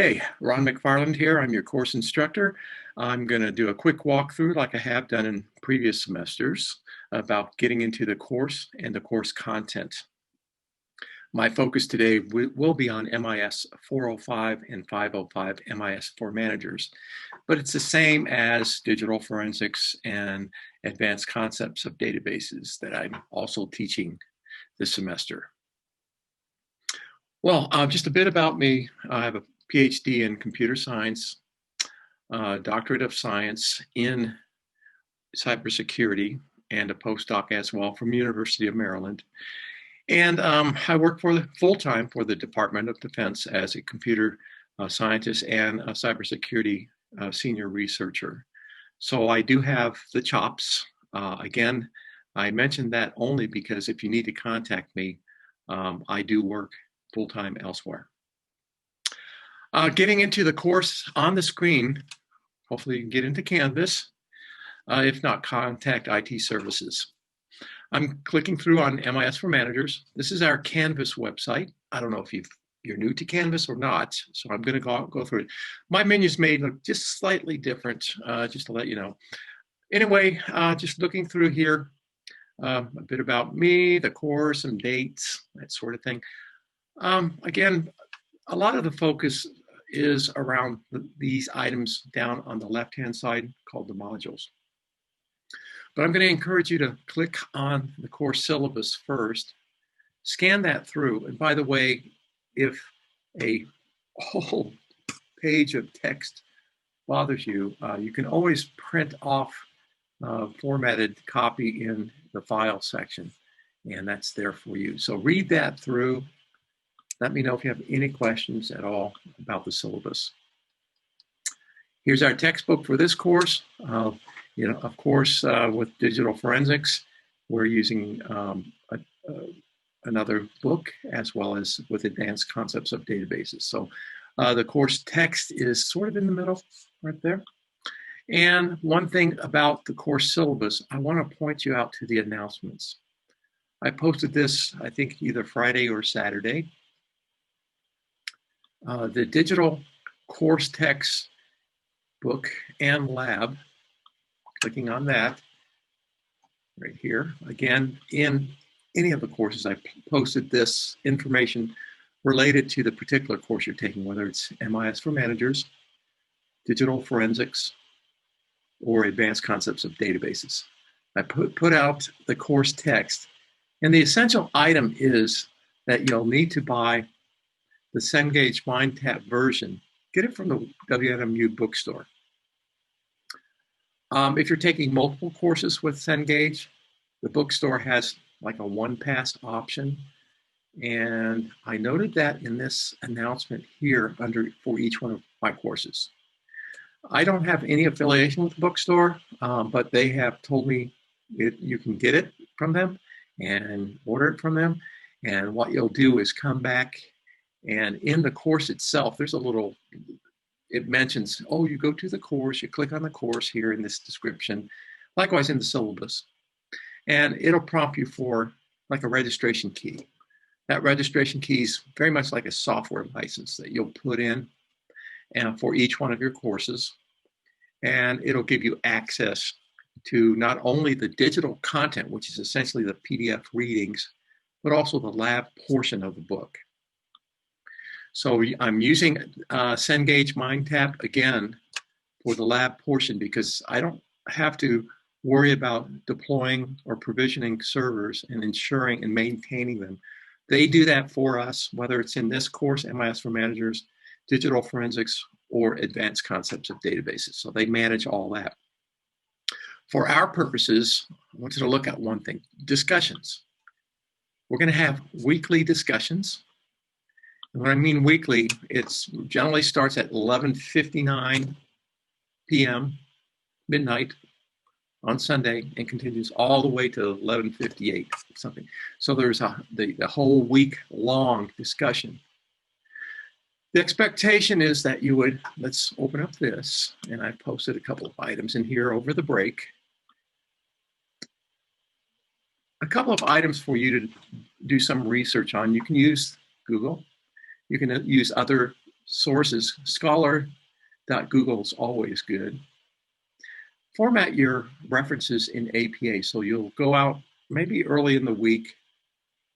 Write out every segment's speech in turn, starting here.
Hey, Ron McFarland here. I'm your course instructor. I'm going to do a quick walkthrough like I have done in previous semesters about getting into the course and the course content. My focus today will be on MIS 405 and 505 MIS for managers, but it's the same as digital forensics and advanced concepts of databases that I'm also teaching this semester. Well, just a bit about me. I have a PhD in computer science, doctorate of science in cybersecurity, and a postdoc as well from University of Maryland. And I work full-time for the Department of Defense as a computer scientist and a cybersecurity senior researcher. So I do have the chops. Again, I mentioned that only because if you need to contact me, I do work full-time elsewhere. Getting into the course on the screen, hopefully you can get into Canvas. If not, contact IT services. I'm clicking through on MIS for Managers. This is our Canvas website. I don't know if you're new to Canvas or not, so I'm going to go through it. My menu's made look just slightly different, just to let you know. Anyway, just looking through here, a bit about me, the course, some dates, that sort of thing. Again, a lot of the focus is around these items down on the left-hand side called the modules. But I'm going to encourage you to click on the course syllabus first, scan that through. And by the way, if a whole page of text bothers you, you can always print off a formatted copy in the file section, and that's there for you. So read that through. Let me know if you have any questions at all about the syllabus. Here's our textbook for this course. Of course, with digital forensics, we're using another book as well as with advanced concepts of databases. So the course text is sort of in the middle right there. And one thing about the course syllabus, I want to point you out to the announcements. I posted this, I think, either Friday or Saturday. The digital course text book and lab, clicking on that right here. Again, in any of the courses, I posted this information related to the particular course you're taking, whether it's MIS for Managers, digital forensics, or advanced concepts of databases. I put out the course text, and the essential item is that you'll need to buy the Cengage Mindtap version. Get it from the WNMU bookstore. If you're taking multiple courses with Cengage, the bookstore has like a one-pass option. And I noted that in this announcement here for each one of my courses. I don't have any affiliation with the bookstore, but they have told me you can get it from them and order it from them. And what you'll do is come back, and in the course itself, there's a little, it mentions, oh, you go to the course, you click on the course here in this description, likewise in the syllabus, and it'll prompt you for like a registration key. That registration key is very much like a software license that you'll put in for each one of your courses, and it'll give you access to not only the digital content, which is essentially the PDF readings, but also the lab portion of the book. So I'm using Cengage Mindtap again for the lab portion because I don't have to worry about deploying or provisioning servers and ensuring and maintaining them. They do that for us, whether it's in this course, MIS for Managers, digital forensics, or advanced concepts of databases. So they manage all that. For our purposes, I wanted to look at one thing, discussions. We're going to have weekly discussions. And when I mean weekly, it generally starts at 11:59 p.m., midnight on Sunday, and continues all the way to 11:58 something. So there's the whole week-long discussion. The expectation is that you would, let's open up this, and I posted a couple of items in here over the break. A couple of items for you to do some research on. You can use Google. You can use other sources. Scholar.google is always good. Format your references in APA. So you'll go out maybe early in the week,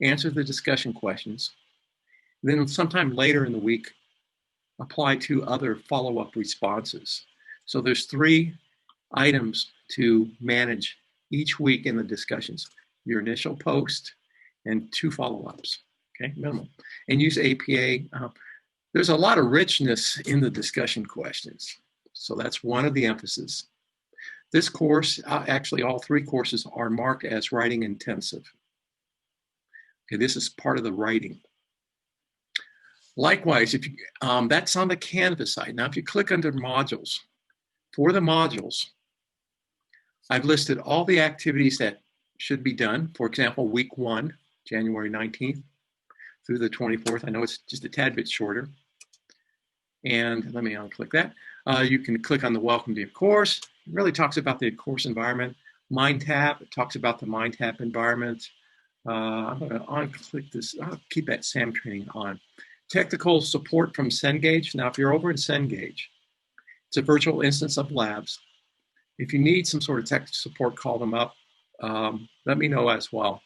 answer the discussion questions. Then sometime later in the week, apply to other follow-up responses. So there's 3 items to manage each week in the discussions: your initial post and 2 follow-ups, okay, minimum. And use APA. There's a lot of richness in the discussion questions. So that's one of the emphasis. This course, actually all 3 courses are marked as writing intensive. Okay, this is part of the writing. Likewise, if you, that's on the Canvas side. Now, if you click under modules, for the modules, I've listed all the activities that should be done. For example, week 1, January 19th through the 24th. I know it's just a tad bit shorter. And let me unclick that. You can click on the Welcome to Your Course. It really talks about the course environment. Mindtap, it talks about the Mindtap environment. I'm going to unclick this. I'll keep that SAM training on. Technical support from Cengage. Now, if you're over in Cengage, it's a virtual instance of labs. If you need some sort of tech support, call them up. Let me know as well.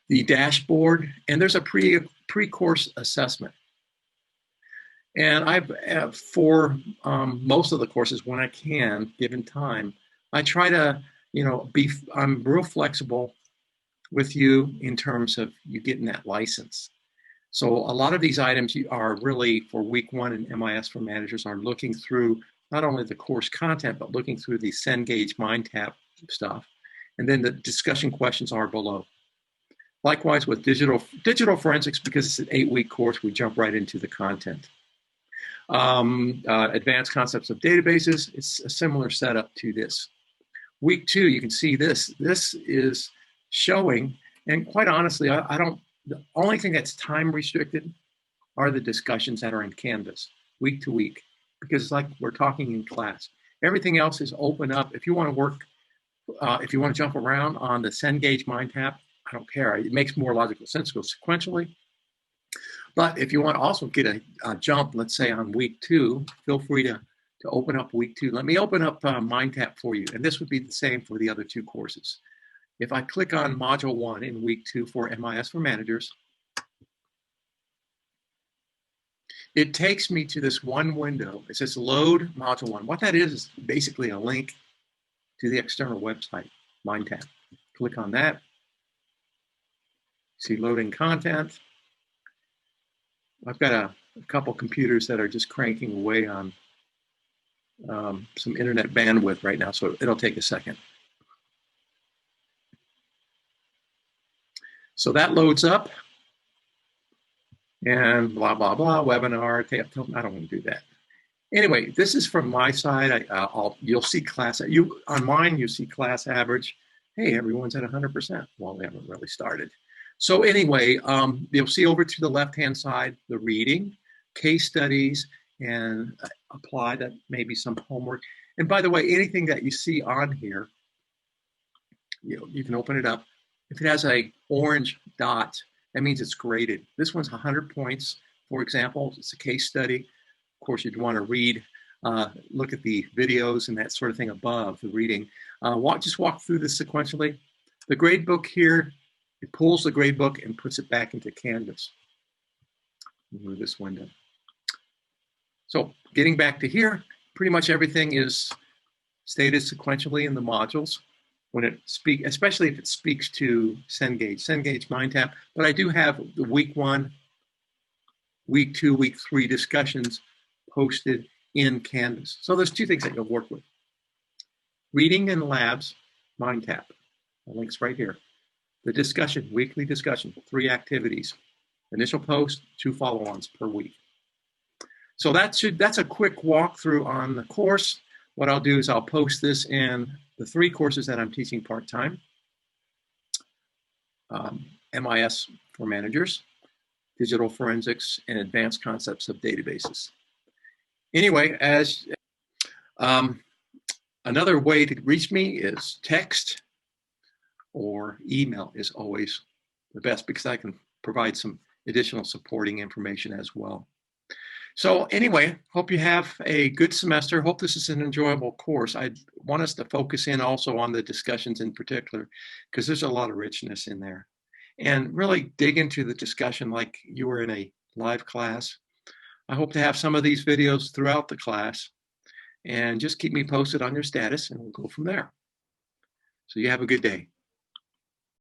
The dashboard, and there's a pre-course assessment. And for most of the courses, when I can, given time, I try to, I'm real flexible with you in terms of you getting that license. So a lot of these items are really for week 1 in MIS for managers are looking through not only the course content, but looking through the Cengage Mindtap stuff. And then the discussion questions are below. Likewise with digital forensics, because it's an 8-week course, we jump right into the content. Advanced concepts of databases, it's a similar setup to this. Week 2, you can see this. This is showing, and quite honestly, the only thing that's time restricted are the discussions that are in Canvas, week to week, because it's like we're talking in class. Everything else is open up. If you want to work, if you want to jump around on the Cengage Mindtap, I don't care. It makes more logical sense to go sequentially. But if you want to also get a jump, let's say on week 2, feel free to open up week 2. Let me open up Mindtap for you. And this would be the same for the other 2 courses. If I click on module 1 in week 2 for MIS for managers, it takes me to this one window. It says load module 1. What that is basically a link to the external website, Mindtap. Click on that. See loading content. I've got a couple computers that are just cranking away on some internet bandwidth right now, so it'll take a second. So that loads up, and blah, blah, blah, webinar. I don't want to do that. Anyway, this is from my side. You'll see class, on mine, you see class average. Hey, everyone's at 100%. Well, we haven't really started. So anyway, you'll see over to the left-hand side, the reading, case studies, and apply that maybe some homework. And by the way, anything that you see on here, you can open it up. If it has a orange dot, that means it's graded. This one's 100 points. For example, it's a case study. Of course, you'd want to read, look at the videos and that sort of thing above the reading. Just walk through this sequentially. The grade book here, it pulls the grade book and puts it back into Canvas. Move this window. So getting back to here, pretty much everything is stated sequentially in the modules. When it especially if it speaks to Cengage Mindtap, but I do have the week 1, week 2, week 3 discussions posted in Canvas. So there's 2 things that you'll work with. Reading and labs, Mindtap. The link's right here. The discussion, weekly discussion, 3 activities. Initial post, 2 follow-ons per week. So that's a quick walkthrough on the course. What I'll do is I'll post this in the 3 courses that I'm teaching part-time. MIS for managers, digital forensics, and advanced concepts of databases. Anyway, another way to reach me is text or email is always the best because I can provide some additional supporting information as well. So anyway, hope you have a good semester. Hope this is an enjoyable course. I want us to focus in also on the discussions in particular, because there's a lot of richness in there. And really dig into the discussion like you were in a live class. I hope to have some of these videos throughout the class. And just keep me posted on your status and we'll go from there. So you have a good day.